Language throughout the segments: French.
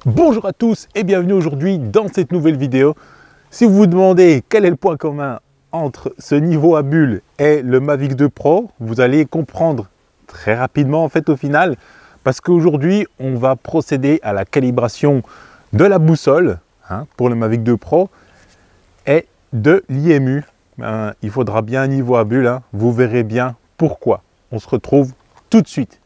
Bonjour à tous et bienvenue aujourd'hui dans cette nouvelle vidéo. Si vous vous demandez quel est le point commun entre ce niveau à bulle et le Mavic 2 Pro, vous allez comprendre très rapidement en fait au final, parce qu'aujourd'hui on va procéder à la calibration de la boussole pour le Mavic 2 Pro et de l'IMU. Il faudra bien un niveau à bulle, vous verrez bien pourquoi. On se retrouve tout de suite.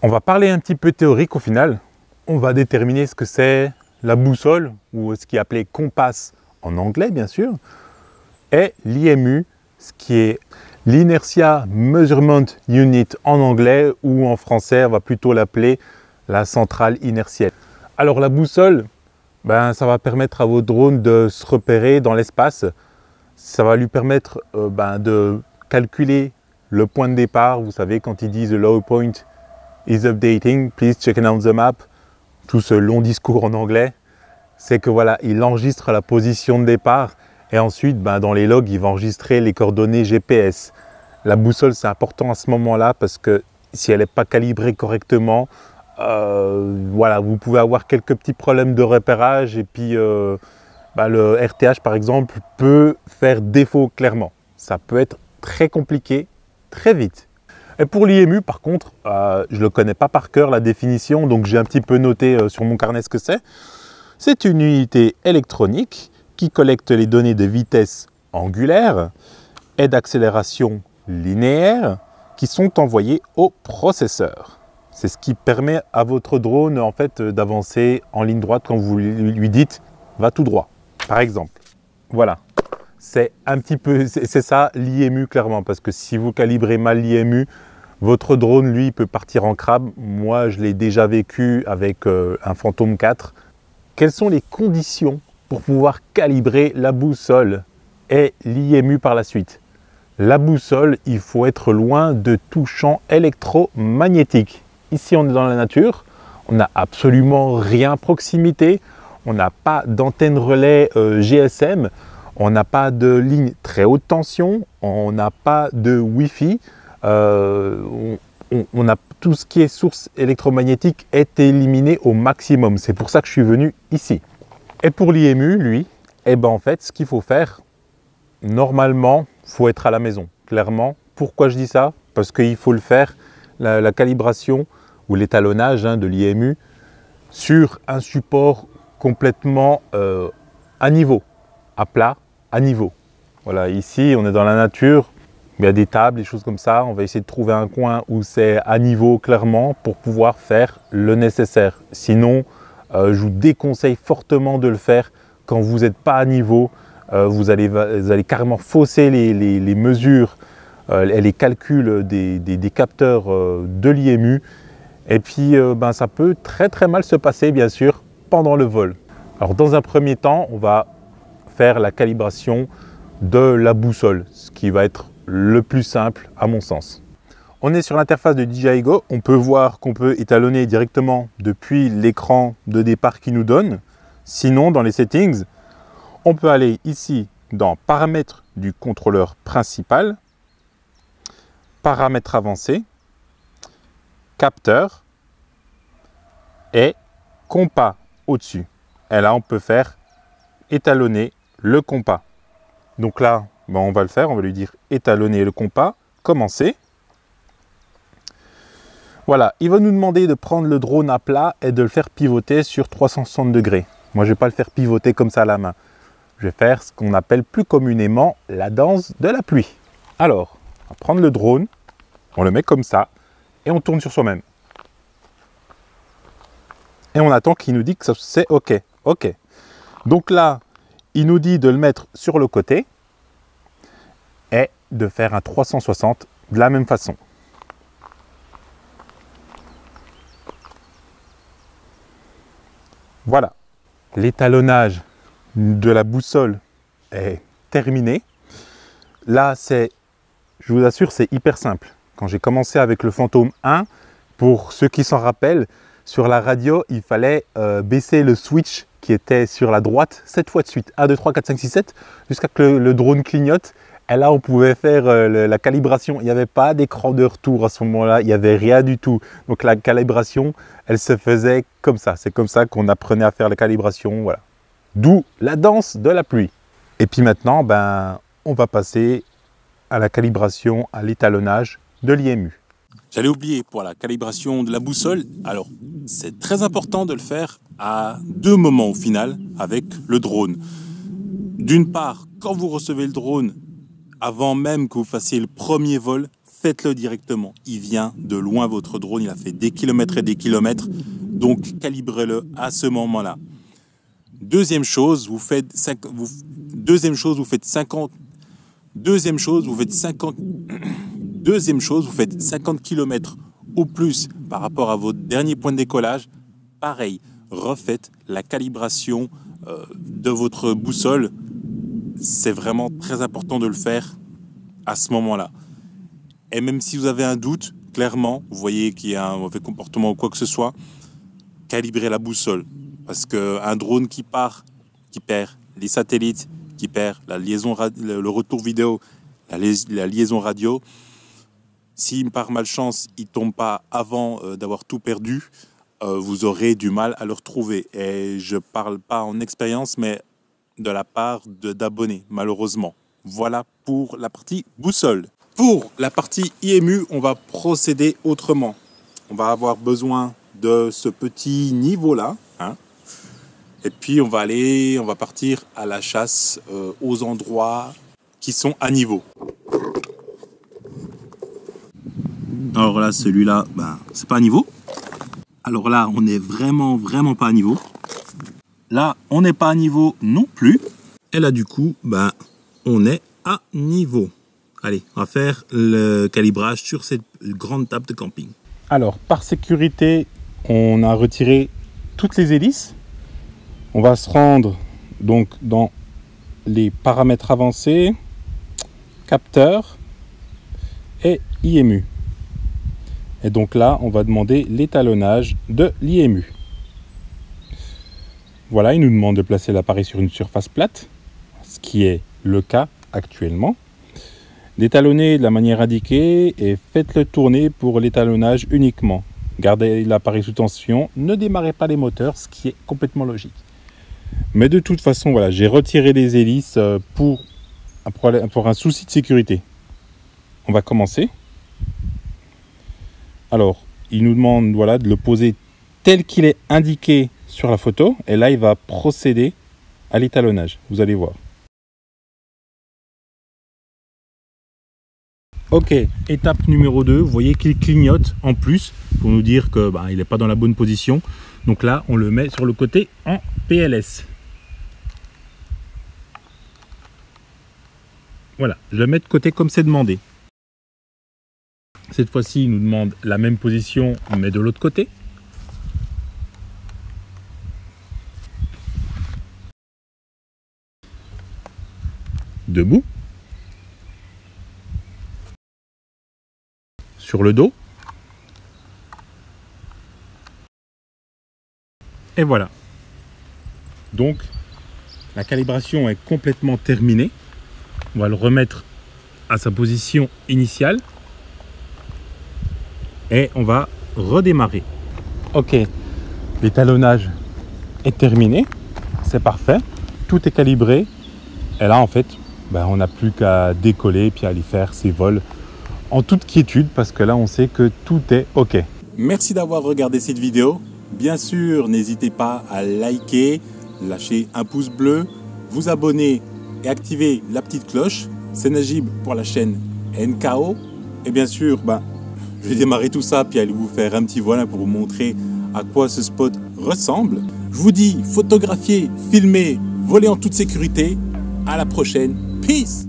On va parler un petit peu théorique au final. On va déterminer ce que c'est la boussole, ou ce qui est appelé compass en anglais bien sûr, et l'IMU, ce qui est l'Inertia Measurement Unit en anglais, ou en français on va plutôt l'appeler la centrale inertielle. Alors la boussole, ça va permettre à votre drone de se repérer dans l'espace. Ça va lui permettre de calculer le point de départ. Vous savez, quand ils disent « low point is updating, please check out the map », tout ce long discours en anglais, c'est que voilà, il enregistre la position de départ et ensuite dans les logs, il va enregistrer les coordonnées GPS. La boussole, c'est important à ce moment-là parce que si elle n'est pas calibrée correctement, voilà, vous pouvez avoir quelques petits problèmes de repérage et puis le RTH par exemple peut faire défaut clairement. Ça peut être très compliqué, très vite. Et pour l'IMU, par contre, je ne le connais pas par cœur la définition, donc j'ai un petit peu noté sur mon carnet ce que c'est. C'est une unité électronique qui collecte les données de vitesse angulaire et d'accélération linéaire qui sont envoyées au processeur. C'est ce qui permet à votre drone en fait d'avancer en ligne droite quand vous lui dites « va tout droit », par exemple. Voilà. C'est un petit peu, c'est ça l'IMU clairement, parce que si vous calibrez mal l'IMU, votre drone, lui, peut partir en crabe. Moi, je l'ai déjà vécu avec un Phantom 4. Quelles sont les conditions pour pouvoir calibrer la boussole et l'IMU par la suite? La boussole, il faut être loin de tout champ électromagnétique. Ici, on est dans la nature, on n'a absolument rien à proximité, on n'a pas d'antenne relais GSM, on n'a pas de ligne très haute tension, on n'a pas de Wi-Fi, on a tout ce qui est source électromagnétique est éliminé au maximum. C'est pour ça que je suis venu ici. Et pour l'IMU, lui, en fait, ce qu'il faut faire, normalement, il faut être à la maison. Clairement, pourquoi je dis ça? Parce qu'il faut le faire, la calibration ou l'étalonnage de l'IMU sur un support complètement à niveau, à plat, à niveau. Voilà, ici on est dans la nature, il y a des tables, des choses comme ça. On va essayer de trouver un coin où c'est à niveau clairement pour pouvoir faire le nécessaire. Sinon, je vous déconseille fortement de le faire quand vous n'êtes pas à niveau. Vous allez carrément fausser les mesures et les calculs des capteurs de l'IMU. Et puis ça peut très mal se passer bien sûr pendant le vol. Alors dans un premier temps, on va faire la calibration de la boussole, ce qui va être le plus simple à mon sens. On est sur l'interface de DJI Go, on peut voir qu'on peut étalonner directement depuis l'écran de départ qu'il nous donne. Sinon, dans les settings, on peut aller ici dans paramètres du contrôleur principal, paramètres avancés, capteur et compas au-dessus. Et là, on peut faire étalonner le compas. Donc là, on va le faire, on va lui dire étalonner le compas, commencer. Voilà, il va nous demander de prendre le drone à plat et de le faire pivoter sur 360 degrés. Moi, je ne vais pas le faire pivoter comme ça à la main. Je vais faire ce qu'on appelle plus communément la danse de la pluie. Alors, on va prendre le drone, on le met comme ça et on tourne sur soi-même. Et on attend qu'il nous dise que c'est OK. OK. Donc là, il nous dit de le mettre sur le côté. Et de faire un 360 de la même façon. Voilà, l'étalonnage de la boussole est terminé. Là, je vous assure, c'est hyper simple. Quand j'ai commencé avec le Fantôme 1, pour ceux qui s'en rappellent, sur la radio, il fallait baisser le switch qui était sur la droite 7 fois de suite. 1, 2, 3, 4, 5, 6, 7, jusqu'à que le drone clignote. Et là, on pouvait faire la calibration. Il n'y avait pas d'écran de retour à ce moment-là, il n'y avait rien du tout. Donc la calibration, elle se faisait comme ça. C'est comme ça qu'on apprenait à faire la calibration. Voilà. D'où la danse de la pluie. Et puis maintenant, on va passer à la calibration, à l'étalonnage de l'IMU. J'allais oublier pour la calibration de la boussole. Alors, c'est très important de le faire à 2 moments au final avec le drone. D'une part, quand vous recevez le drone, avant même que vous fassiez le premier vol, faites-le directement. Il vient de loin, votre drone, il a fait des kilomètres et des kilomètres, donc calibrez-le à ce moment-là. Deuxième chose, vous faites 50 km au plus par rapport à votre dernier point de décollage. Pareil, refaites la calibration de votre boussole. C'est vraiment très important de le faire à ce moment-là. Et même si vous avez un doute, clairement, vous voyez qu'il y a un mauvais comportement ou quoi que ce soit, calibrez la boussole. Parce qu'un drone qui perd les satellites, qui perd la liaison, le retour vidéo, la liaison radio, si par malchance il ne tombe pas avant d'avoir tout perdu, vous aurez du mal à le retrouver. Et je ne parle pas en expérience, mais de la part d'abonnés, malheureusement. Voilà pour la partie boussole. Pour la partie IMU, on va procéder autrement. On va avoir besoin de ce petit niveau-là. Et puis on va partir à la chasse aux endroits qui sont à niveau. Alors là, celui-là, c'est pas à niveau. Alors là, on n'est vraiment pas à niveau. Là, on n'est pas à niveau non plus. Et là, du coup, on est à niveau. Allez, on va faire le calibrage sur cette grande table de camping. Alors, par sécurité, on a retiré toutes les hélices. On va se rendre donc dans les paramètres avancés, capteur et IMU. Et donc là, on va demander l'étalonnage de l'IMU. Voilà, il nous demande de placer l'appareil sur une surface plate, ce qui est le cas actuellement. D'étalonner de la manière indiquée et faites-le tourner pour l'étalonnage uniquement. Gardez l'appareil sous tension, ne démarrez pas les moteurs, ce qui est complètement logique. Mais de toute façon, voilà, j'ai retiré les hélices pour un souci de sécurité. On va commencer. Alors, il nous demande de le poser tel qu'il est indiqué sur la photo. Et là, il va procéder à l'étalonnage. Vous allez voir. Ok, étape numéro 2. Vous voyez qu'il clignote en plus pour nous dire que il n'est pas dans la bonne position. Donc là, on le met sur le côté en PLS. Voilà, je le mets de côté comme c'est demandé. Cette fois-ci, il nous demande la même position, mais de l'autre côté. Debout. Sur le dos. Et voilà. Donc, la calibration est complètement terminée. On va le remettre à sa position initiale. Et on va redémarrer. Ok, l'étalonnage est terminé. C'est parfait. Tout est calibré. Et là, en fait, on n'a plus qu'à décoller et puis aller faire ses vols en toute quiétude parce que là, on sait que tout est OK. Merci d'avoir regardé cette vidéo. Bien sûr, n'hésitez pas à liker, lâcher un pouce bleu, vous abonner et activer la petite cloche. C'est Najib pour la chaîne NKO. Et bien sûr, je vais démarrer tout ça puis aller vous faire un petit vol pour vous montrer à quoi ce spot ressemble. Je vous dis, photographier, filmer, voler en toute sécurité. À la prochaine. Peace!